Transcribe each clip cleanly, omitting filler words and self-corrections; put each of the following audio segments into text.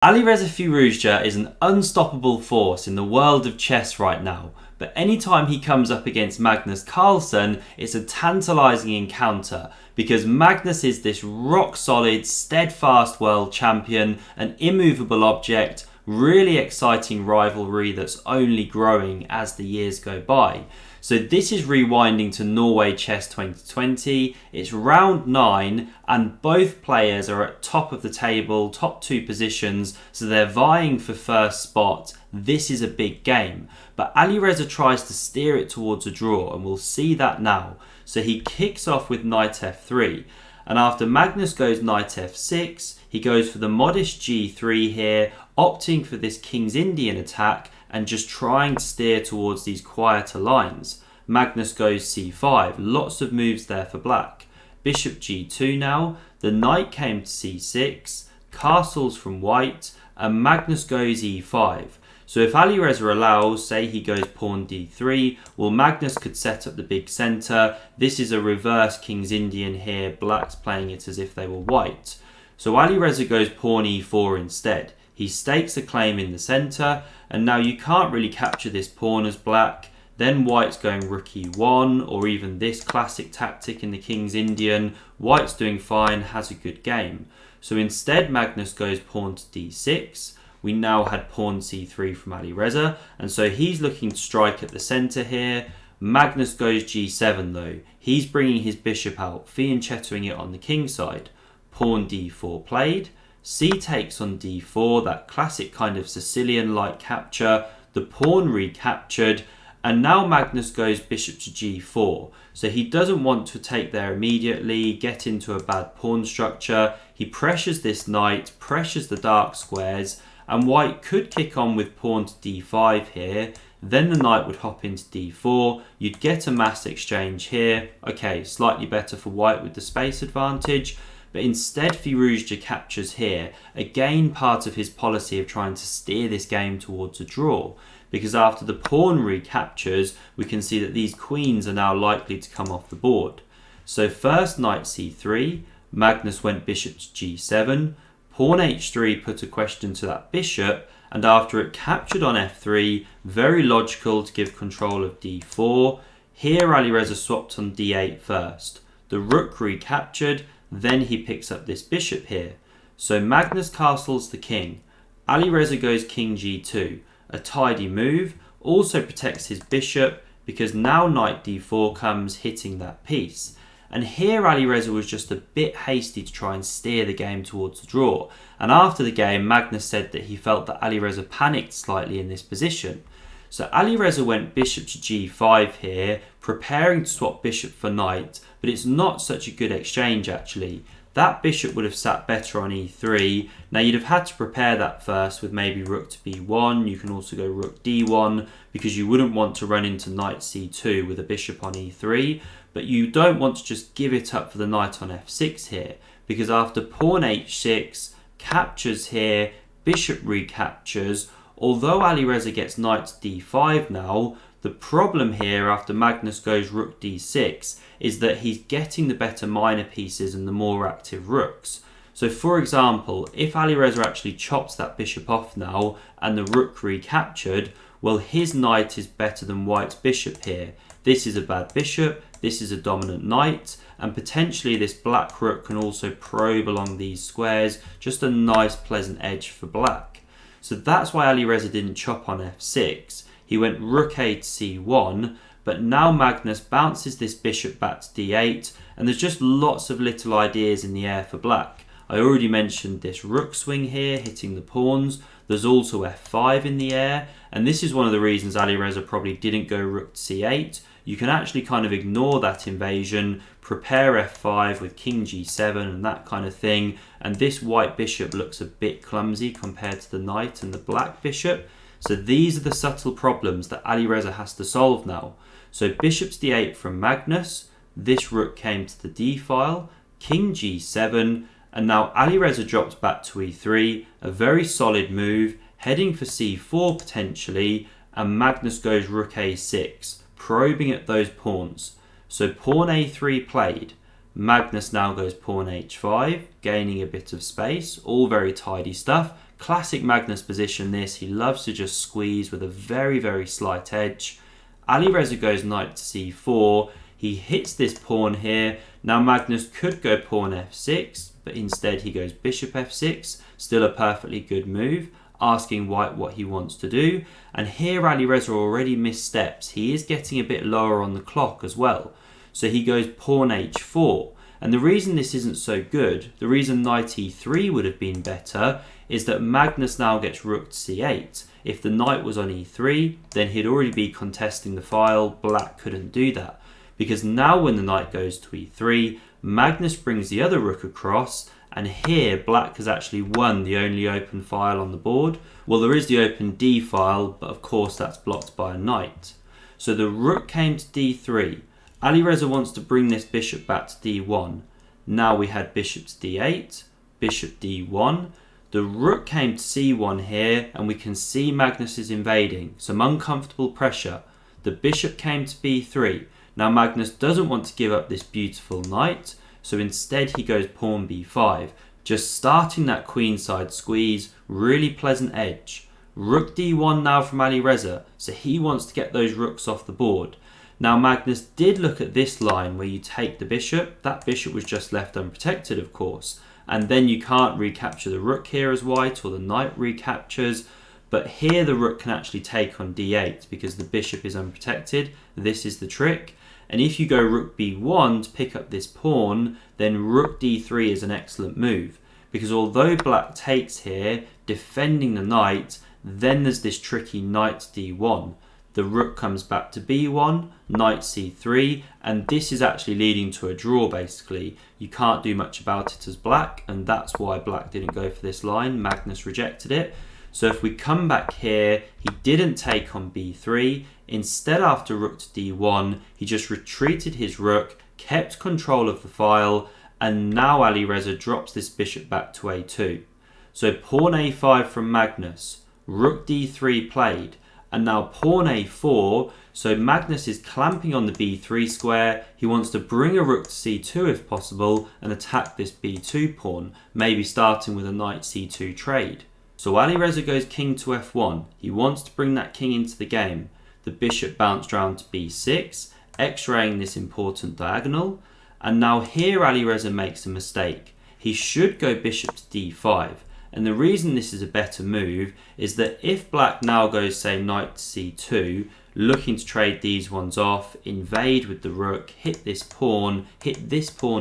Alireza Firouzja is an unstoppable force in the world of chess right now, but anytime he comes up against Magnus Carlsen, it's a tantalising encounter because Magnus is this rock-solid, steadfast world champion, an immovable object, really exciting rivalry that's only growing as the years go by. So this is rewinding to Norway Chess 2020. It's round 9 and both players are at top of the table, top 2 positions, so they're vying for first spot. This is a big game, but Alireza tries to steer it towards a draw and we'll see that now. So he kicks off with knight f3, and after Magnus goes knight f6, he goes for the modest g3 here, opting for this King's Indian attack and just trying to steer towards these quieter lines. Magnus goes c5, lots of moves there for black. Bishop g2 now, the knight came to c6, castles from white, and Magnus goes e5. So if Alireza allows, say he goes pawn d3, well Magnus could set up the big centre. This is a reverse King's Indian here, black's playing it as if they were white. So Alireza goes pawn e4 instead. He stakes a claim in the centre, and now you can't really capture this pawn as black. Then white's going rook e1, or even this classic tactic in the King's Indian. White's doing fine, has a good game. So instead Magnus goes pawn to d6. We now had pawn c3 from Alireza, and so he's looking to strike at the centre here. Magnus goes g7 though. He's bringing his bishop out, fianchettoing it on the king side. Pawn d4 played. C takes on d4, that classic kind of Sicilian-like capture. The pawn recaptured, and now Magnus goes bishop to g4. So he doesn't want to take there immediately, get into a bad pawn structure. He pressures this knight, pressures the dark squares, and white could kick on with pawn to d5 here. Then the knight would hop into d4. You'd get a mass exchange here. Okay, slightly better for white with the space advantage. But instead Firouzja captures here, again part of his policy of trying to steer this game towards a draw, because after the pawn recaptures we can see that these queens are now likely to come off the board. So first knight c3, Magnus went bishop to g7, pawn h3 put a question to that bishop, and after it captured on f3, very logical to give control of d4. Here Alireza swapped on d8 first. The rook recaptured, then he picks up this bishop here. So Magnus castles the king. Alireza goes king g2. A tidy move. Also protects his bishop because now knight d4 comes, hitting that piece. And here Alireza was just a bit hasty to try and steer the game towards the draw. And after the game, Magnus said that he felt that Alireza panicked slightly in this position. So Alireza went bishop to g5 here, preparing to swap bishop for knight, but it's not such a good exchange actually. That bishop would have sat better on e3. Now you'd have had to prepare that first with maybe rook to b1. You can also go rook d1 because you wouldn't want to run into knight c2 with a bishop on e3. But you don't want to just give it up for the knight on f6 here, because after pawn h6, captures here, bishop recaptures. Although Alireza gets knight to d5 now, the problem here after Magnus goes rook d6 is that he's getting the better minor pieces and the more active rooks. So for example, if Alireza actually chops that bishop off now and the rook recaptured, well his knight is better than white's bishop here. This is a bad bishop, this is a dominant knight, and potentially this black rook can also probe along these squares, just a nice pleasant edge for black. So that's why Alireza didn't chop on f6. He went rook a to c1, but now Magnus bounces this bishop back to d8, and there's just lots of little ideas in the air for black. I already mentioned this rook swing here, hitting the pawns. There's also f5 in the air, and this is one of the reasons Alireza probably didn't go rook to c8. You can actually kind of ignore that invasion, prepare f5 with king g7 and that kind of thing, and this white bishop looks a bit clumsy compared to the knight and the black bishop. So these are the subtle problems that Alireza has to solve now. So bishop to d8 from Magnus, this rook came to the d file, king g7, and now Alireza drops back to e3, a very solid move, heading for c4 potentially, and Magnus goes rook a6, probing at those pawns. So pawn a3 played. Magnus now goes pawn h5, gaining a bit of space, all very tidy stuff. Classic Magnus position this. He loves to just squeeze with a very slight edge. Alireza goes knight to c4. He hits this pawn here. Now Magnus could go pawn f6, but instead he goes bishop f6. Still a perfectly good move, asking white what he wants to do. And here Alireza already missed steps. He is getting a bit lower on the clock as well. So he goes pawn h4. And the reason this isn't so good, the reason knight e3 would have been better, is that Magnus now gets rook to c8. If the knight was on e3, then he'd already be contesting the file. Black couldn't do that. Because now when the knight goes to e3, Magnus brings the other rook across, and here Black has actually won the only open file on the board. Well, there is the open d file, but of course that's blocked by a knight. So the rook came to d3. Alireza wants to bring this bishop back to d1. Now we had bishop to d8, bishop d1. The rook came to c1 here, and we can see Magnus is invading. Some uncomfortable pressure. The bishop came to b3. Now Magnus doesn't want to give up this beautiful knight, so instead he goes pawn b5. Just starting that queenside squeeze, really pleasant edge. Rook d1 now from Alireza, so he wants to get those rooks off the board. Now Magnus did look at this line where you take the bishop. That bishop was just left unprotected, of course. And then you can't recapture the rook here as white, or the knight recaptures. But here the rook can actually take on d8 because the bishop is unprotected. This is the trick. And if you go rook b1 to pick up this pawn, then rook d3 is an excellent move. Because although black takes here, defending the knight, then there's this tricky knight d1. The rook comes back to b1, knight c3, and this is actually leading to a draw basically. You can't do much about it as black, and that's why black didn't go for this line. Magnus rejected it. So if we come back here, he didn't take on b3. Instead, after rook to d1, he just retreated his rook, kept control of the file, and now Alireza drops this bishop back to a2. So pawn a5 from Magnus, rook d3 played. And now pawn a4, so Magnus is clamping on the b3 square. He wants to bring a rook to c2 if possible and attack this b2 pawn, maybe starting with a knight c2 trade. So Alireza goes king to f1. He wants to bring that king into the game. The bishop bounced round to b6, x-raying this important diagonal. And now here Alireza makes a mistake. He should go bishop to d5. And the reason this is a better move is that if black now goes, say, knight to c2, looking to trade these ones off, invade with the rook, hit this pawn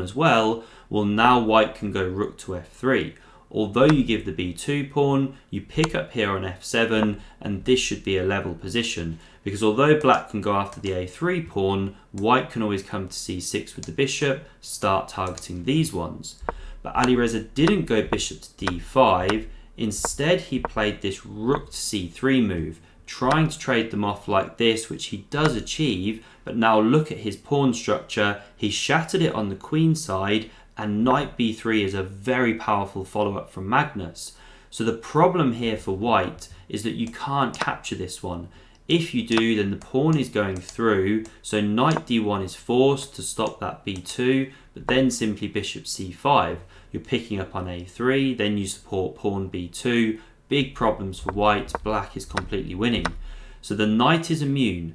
as well, well, now white can go rook to f3. Although you give the b2 pawn, you pick up here on f7, and this should be a level position. Because although black can go after the a3 pawn, white can always come to c6 with the bishop, start targeting these ones. But Alireza didn't go bishop to d5. Instead, he played this rook to c3 move, trying to trade them off like this, which he does achieve. But now look at his pawn structure. He shattered it on the queen side, and knight b3 is a very powerful follow-up from Magnus. So the problem here for white is that you can't capture this one. If you do, then the pawn is going through, so knight d1 is forced to stop that b2, but then simply bishop c5. You're picking up on a3, then you support pawn b2. Big problems for white. Black is completely winning. So the knight is immune.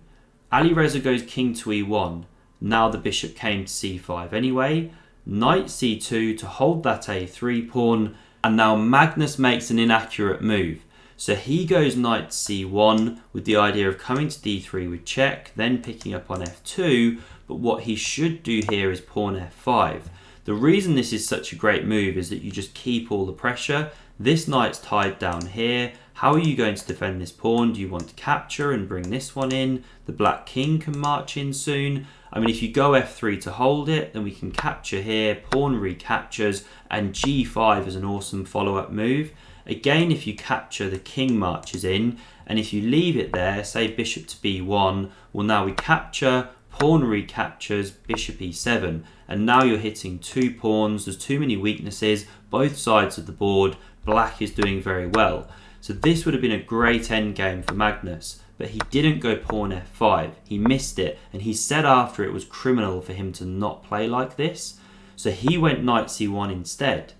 Alireza goes king to e1. Now the bishop came to c5 anyway. Knight c2 to hold that a3 pawn, and now Magnus makes an inaccurate move. So he goes knight to c1 with the idea of coming to d3 with check, then picking up on f2, but what he should do here is pawn f5. The reason this is such a great move is that you just keep all the pressure. This knight's tied down here. How are you going to defend this pawn? Do you want to capture and bring this one in? The black king can march in soon. I mean, if you go f3 to hold it, then we can capture here, pawn recaptures, and g5 is an awesome follow-up move. Again, if you capture, the king marches in, and if you leave it there, say bishop to b1, well, now we capture, pawn recaptures, bishop e7, and now you're hitting two pawns. There's too many weaknesses, both sides of the board. Black is doing very well. So this would have been a great endgame for Magnus, but he didn't go pawn f5. He missed it, and he said after it was criminal for him to not play like this. So he went knight c1 instead.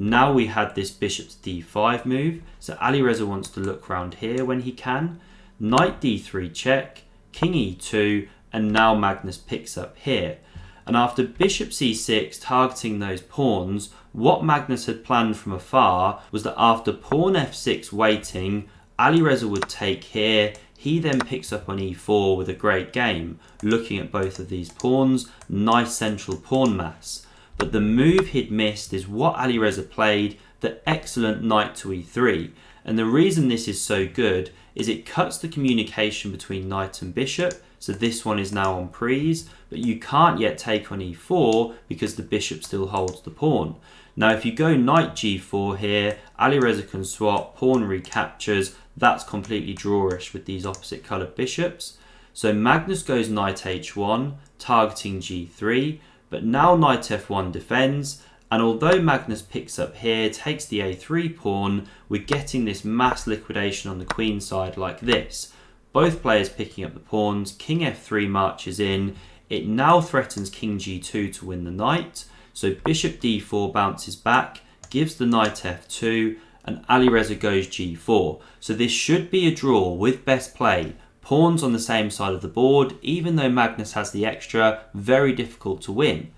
Now we had this bishop to d5 move, so Alireza wants to look round here when he can. Knight d3 check, king e2, and now Magnus picks up here. And after bishop c6 targeting those pawns, what Magnus had planned from afar was that after pawn f6 waiting, Alireza would take here. He then picks up on e4 with a great game, looking at both of these pawns, nice central pawn mass. But the move he'd missed is what Alireza played, the excellent knight to e3. And the reason this is so good is it cuts the communication between knight and bishop, so this one is now on prise, but you can't yet take on e4 because the bishop still holds the pawn. Now if you go knight g4 here, Alireza can swap, pawn recaptures, that's completely drawish with these opposite coloured bishops. So Magnus goes knight h1, targeting g3, but now knight f1 defends, and although Magnus picks up here, takes the a3 pawn, we're getting this mass liquidation on the queen side like this. Both players picking up the pawns, king f3 marches in, it now threatens king g2 to win the knight, so bishop d4 bounces back, gives the knight f2, and Alireza goes g4. So this should be a draw with best play. Pawns on the same side of the board, even though Magnus has the extra, very difficult to win.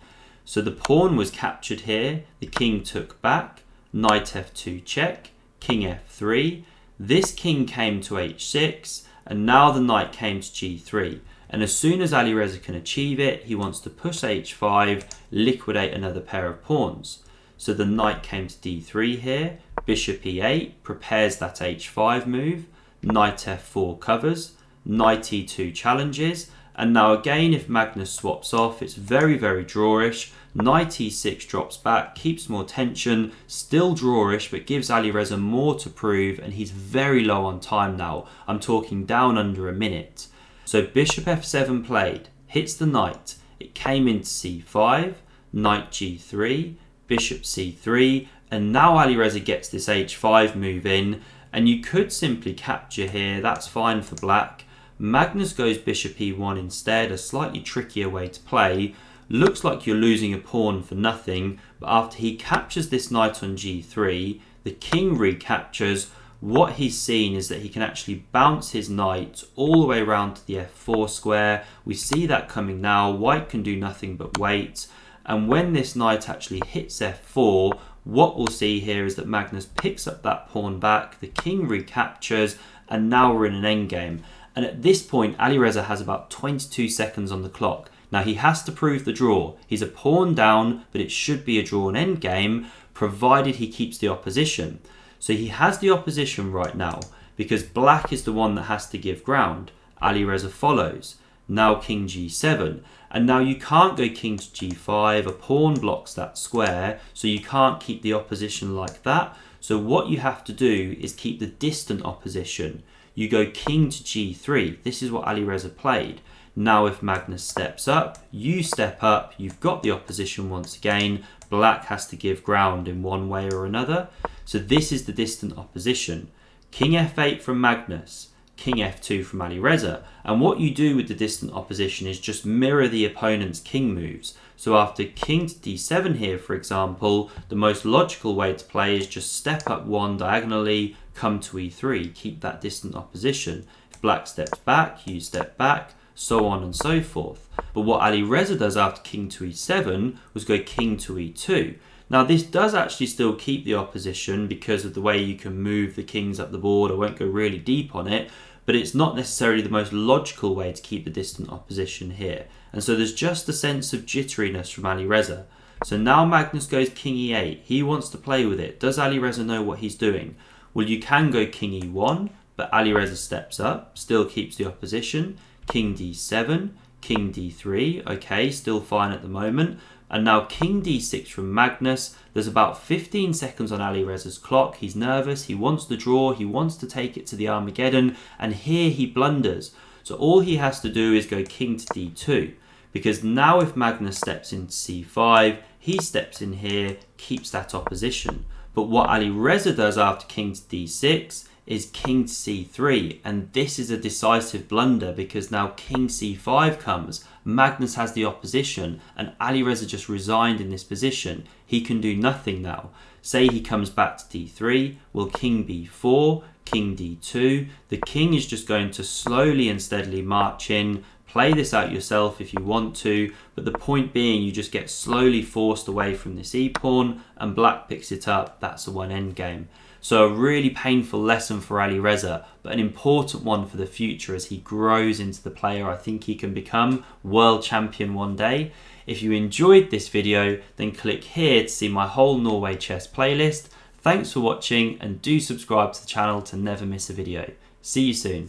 So the pawn was captured here, the king took back, knight f2 check, king f3, this king came to h6, and now the knight came to g3. And as soon as Alireza can achieve it, he wants to push h5, liquidate another pair of pawns. So the knight came to d3 here, bishop e8, prepares that h5 move, knight f4 covers, knight e2 challenges, and now again if Magnus swaps off, it's very drawish. Knight e6 drops back, keeps more tension, still drawish, but gives Alireza more to prove, and he's very low on time now. I'm talking down under a minute. So bishop f7 played, hits the knight, it came into c5, knight g3, bishop c3, and now Alireza gets this h5 move in, and you could simply capture here, that's fine for black. Magnus goes bishop e1 instead, a slightly trickier way to play. Looks like you're losing a pawn for nothing, but after he captures this knight on g3, the king recaptures. What he's seen is that he can actually bounce his knight all the way around to the f4 square. We see that coming now. White can do nothing but wait. And when this knight actually hits f4, what we'll see here is that Magnus picks up that pawn back, the king recaptures, and now we're in an endgame. And at this point, Alireza has about 22 seconds on the clock. Now he has to prove the draw. He's a pawn down, but it should be a drawn endgame, provided he keeps the opposition. So he has the opposition right now, because black is the one that has to give ground. Alireza follows. Now king g7. And now you can't go king to g5, a pawn blocks that square, so you can't keep the opposition like that. So what you have to do is keep the distant opposition. You go king to g3. This is what Alireza played. Now if Magnus steps up, you step up, you've got the opposition once again. Black has to give ground in one way or another. So this is the distant opposition. King f8 from Magnus, king f2 from Alireza. And what you do with the distant opposition is just mirror the opponent's king moves. So after king to d7 here, for example, the most logical way to play is just step up one diagonally, come to e3, keep that distant opposition. If black steps back, you step back, so on and so forth. But what Alireza does after king to e7 was go king to e2. Now this does actually still keep the opposition because of the way you can move the kings up the board. I won't go really deep on it, but it's not necessarily the most logical way to keep the distant opposition here. And so there's just a sense of jitteriness from Alireza. So now Magnus goes king e8. He wants to play with it. Does Alireza know what he's doing? Well, you can go king e1, but Alireza steps up, still keeps the opposition. King d7, king d3, okay, still fine at the moment. And now king d6 from Magnus. There's about 15 seconds on Alireza's clock. He's nervous, he wants the draw, he wants to take it to the Armageddon, and here he blunders. So all he has to do is go king to d2, because now if Magnus steps into c5, he steps in here, keeps that opposition. But what Alireza does after king to d6 is king to c3, and this is a decisive blunder because now king c5 comes, Magnus has the opposition, and Alireza just resigned in this position. He can do nothing now. Say he comes back to d3, well, king b4, king d2, the king is just going to slowly and steadily march in. Play this out yourself if you want to, but the point being you just get slowly forced away from this e-pawn, and black picks it up. That's a one endgame. So a really painful lesson for Alireza, but an important one for the future as he grows into the player I think he can become, world champion one day. If you enjoyed this video, then click here to see my whole Norway Chess playlist. Thanks for watching, and do subscribe to the channel to never miss a video. See you soon.